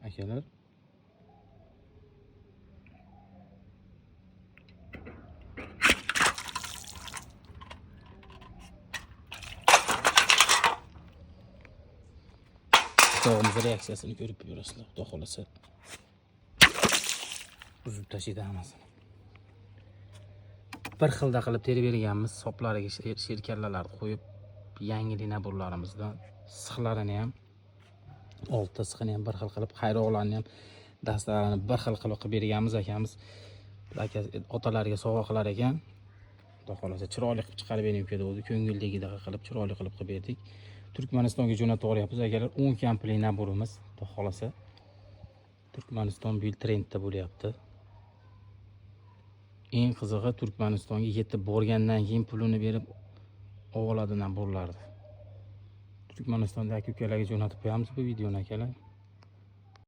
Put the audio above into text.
akalar. Tog'imiz reaksiyasini ko'rib ko'rasizlar. Xudo xolasa uzib tashlaydi hammasini. Bir xilda qilib terib berganmiz. Soplariga sherkallalarni qo'yib, yangi linaburlarimizdan sixlarini ham, olti sixini ham bir xil qilib, qayroqlarni ham dastalarini bir xil qilib berganmiz akamiz. Aka otalariga sovg'a qilar ekan. Xudo xolasa chiroyli qilib chiqarib berib keldi. Ko'ngildagidek qilib chiroyli qilib berdik. Turkmanistonga jo'natib yuboryapmiz akalar. 10 komplet naburimiz, xudo xolasa. Turkmaniston bu yil trendda bo'lyapti. Eng qizig'i Turkmanistonga yetib borgandan keyin pulini berib oladi naburlarni. Turkmanistondagi ukalarga jo'natib qo'yamiz bu videoni akalar.